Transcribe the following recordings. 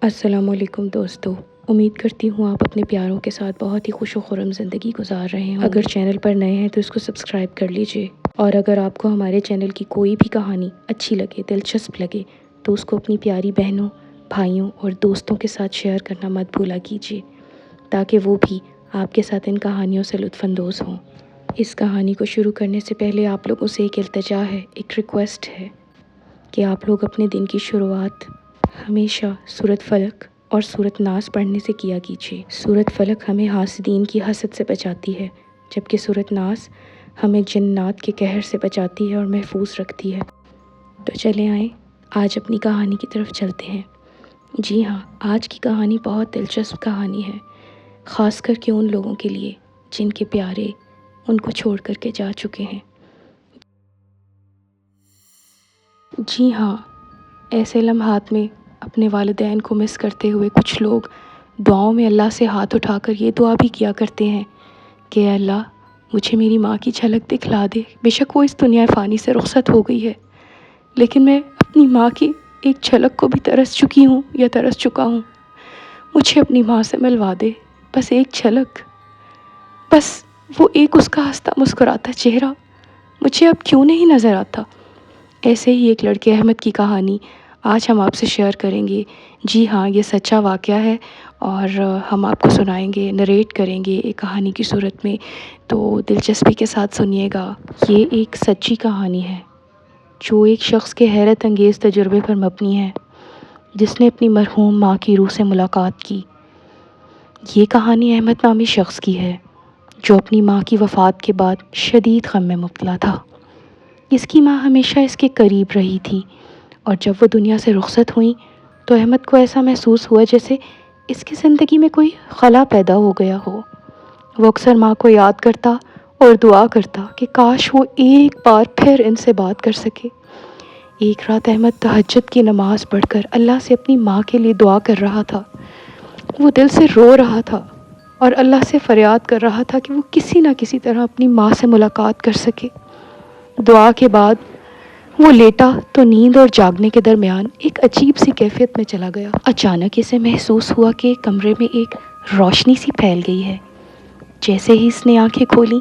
السلام علیکم دوستو، امید کرتی ہوں آپ اپنے پیاروں کے ساتھ بہت ہی خوش و خرم زندگی گزار رہے ہیں۔ اگر چینل پر نئے ہیں تو اس کو سبسکرائب کر لیجئے، اور اگر آپ کو ہمارے چینل کی کوئی بھی کہانی اچھی لگے، دلچسپ لگے تو اس کو اپنی پیاری بہنوں، بھائیوں اور دوستوں کے ساتھ شیئر کرنا مت بھولا کیجئے، تاکہ وہ بھی آپ کے ساتھ ان کہانیوں سے لطف اندوز ہوں۔ اس کہانی کو شروع کرنے سے پہلے آپ لوگوں سے ایک التجا ہے، ایک ریکویسٹ ہے کہ آپ لوگ اپنے دن کی شروعات ہمیشہ سورۃ فلق اور سورۃ ناس پڑھنے سے کیا کیجیے۔ سورۃ فلق ہمیں حاسدین کی حسد سے بچاتی ہے، جبکہ سورۃ ناس ہمیں جنات کے قہر سے بچاتی ہے اور محفوظ رکھتی ہے۔ تو چلیں آئیں آج اپنی کہانی کی طرف چلتے ہیں۔ جی ہاں، آج کی کہانی بہت دلچسپ کہانی ہے، خاص کر کے ان لوگوں کے لیے جن کے پیارے ان کو چھوڑ کر کے جا چکے ہیں۔ جی ہاں، ایسے لمحات میں اپنے والدین کو مس کرتے ہوئے کچھ لوگ دعاؤں میں اللہ سے ہاتھ اٹھا کر یہ دعا بھی کیا کرتے ہیں کہ اے اللہ مجھے میری ماں کی جھلک دکھلا دے۔ بے شک وہ اس دنیا فانی سے رخصت ہو گئی ہے، لیکن میں اپنی ماں کی ایک جھلک کو بھی ترس چکی ہوں یا ترس چکا ہوں۔ مجھے اپنی ماں سے ملوا دے، بس ایک جھلک، بس وہ ایک اس کا ہنستا مسکراتا چہرہ مجھے اب کیوں نہیں نظر آتا۔ ایسے ہی ایک لڑکے احمد کی کہانی آج ہم آپ سے شیئر کریں گے۔ جی ہاں، یہ سچا واقعہ ہے اور ہم آپ کو سنائیں گے، نریٹ کریں گے ایک کہانی کی صورت میں، تو دلچسپی کے ساتھ سنیے گا۔ یہ ایک سچی کہانی ہے جو ایک شخص کے حیرت انگیز تجربے پر مبنی ہے، جس نے اپنی مرحوم ماں کی روح سے ملاقات کی۔ یہ کہانی احمد نامی شخص کی ہے جو اپنی ماں کی وفات کے بعد شدید غم میں مبتلا تھا۔ اس کی ماں ہمیشہ اس کے قریب رہی تھی، اور جب وہ دنیا سے رخصت ہوئیں تو احمد کو ایسا محسوس ہوا جیسے اس کی زندگی میں کوئی خلا پیدا ہو گیا ہو۔ وہ اکثر ماں کو یاد کرتا اور دعا کرتا کہ کاش وہ ایک بار پھر ان سے بات کر سکے۔ ایک رات احمد تہجد کی نماز پڑھ کر اللہ سے اپنی ماں کے لیے دعا کر رہا تھا۔ وہ دل سے رو رہا تھا اور اللہ سے فریاد کر رہا تھا کہ وہ کسی نہ کسی طرح اپنی ماں سے ملاقات کر سکے۔ دعا کے بعد وہ لیٹا تو نیند اور جاگنے کے درمیان ایک عجیب سی کیفیت میں چلا گیا۔ اچانک اسے محسوس ہوا کہ کمرے میں ایک روشنی سی پھیل گئی ہے۔ جیسے ہی اس نے آنکھیں کھولیں،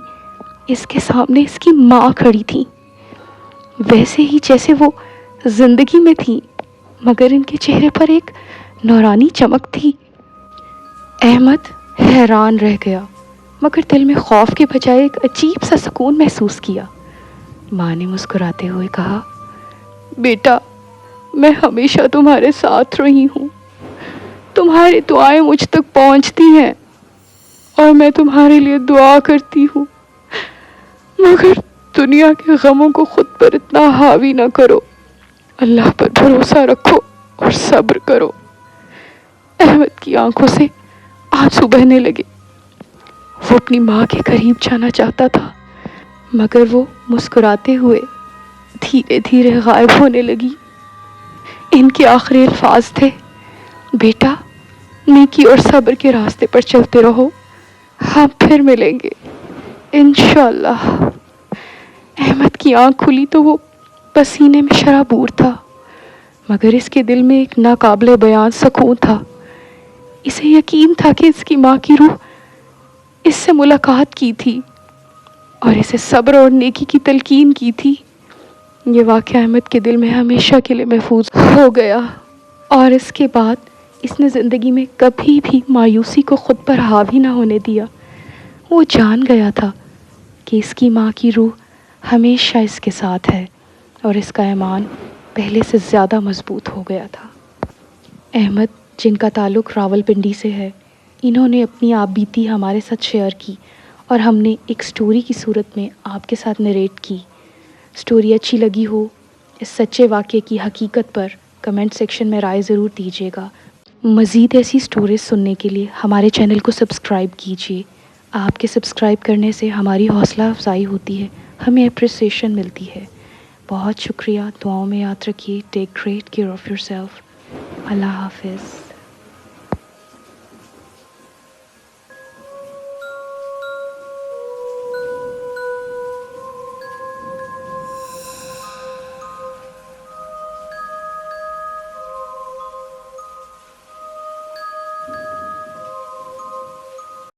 اس کے سامنے اس کی ماں کھڑی تھی، ویسے ہی جیسے وہ زندگی میں تھی، مگر ان کے چہرے پر ایک نورانی چمک تھی۔ احمد حیران رہ گیا، مگر دل میں خوف کے بجائے ایک عجیب سا سکون محسوس کیا۔ ماں نے مسکراتے ہوئے کہا، بیٹا میں ہمیشہ تمہارے ساتھ رہی ہوں، تمہاری دعائیں مجھ تک پہنچتی ہیں اور میں تمہارے لیے دعا کرتی ہوں، مگر دنیا کے غموں کو خود پر اتنا حاوی نہ کرو، اللہ پر بھروسہ رکھو اور صبر کرو۔ احمد کی آنکھوں سے آنسو بہنے لگے۔ وہ اپنی ماں کے قریب جانا چاہتا تھا، مگر وہ مسکراتے ہوئے دھیرے دھیرے غائب ہونے لگی۔ ان کے آخری الفاظ تھے، بیٹا نیکی اور صبر کے راستے پر چلتے رہو، ہم پھر ملیں گے انشاءاللہ۔ احمد کی آنکھ کھلی تو وہ پسینے میں شرابور تھا، مگر اس کے دل میں ایک ناقابل بیان سکون تھا۔ اسے یقین تھا کہ اس کی ماں کی روح اس سے ملاقات کی تھی اور اسے صبر اور نیکی کی تلقین کی تھی۔ یہ واقعہ احمد کے دل میں ہمیشہ کے لیے محفوظ ہو گیا، اور اس کے بعد اس نے زندگی میں کبھی بھی مایوسی کو خود پر حاوی نہ ہونے دیا۔ وہ جان گیا تھا کہ اس کی ماں کی روح ہمیشہ اس کے ساتھ ہے، اور اس کا ایمان پہلے سے زیادہ مضبوط ہو گیا تھا۔ احمد جن کا تعلق راولپنڈی سے ہے، انہوں نے اپنی آپ بیتی ہمارے ساتھ شیئر کی اور ہم نے ایک سٹوری کی صورت میں آپ کے ساتھ نریٹ کی۔ سٹوری اچھی لگی ہو، اس سچے واقعے کی حقیقت پر کمنٹ سیکشن میں رائے ضرور دیجیے گا۔ مزید ایسی سٹوریز سننے کے لیے ہمارے چینل کو سبسکرائب کیجیے۔ آپ کے سبسکرائب کرنے سے ہماری حوصلہ افزائی ہوتی ہے، ہمیں اپریسیشن ملتی ہے۔ بہت شکریہ، دعاؤں میں یاد رکھیے۔ Take great care of yourself. اللہ حافظ۔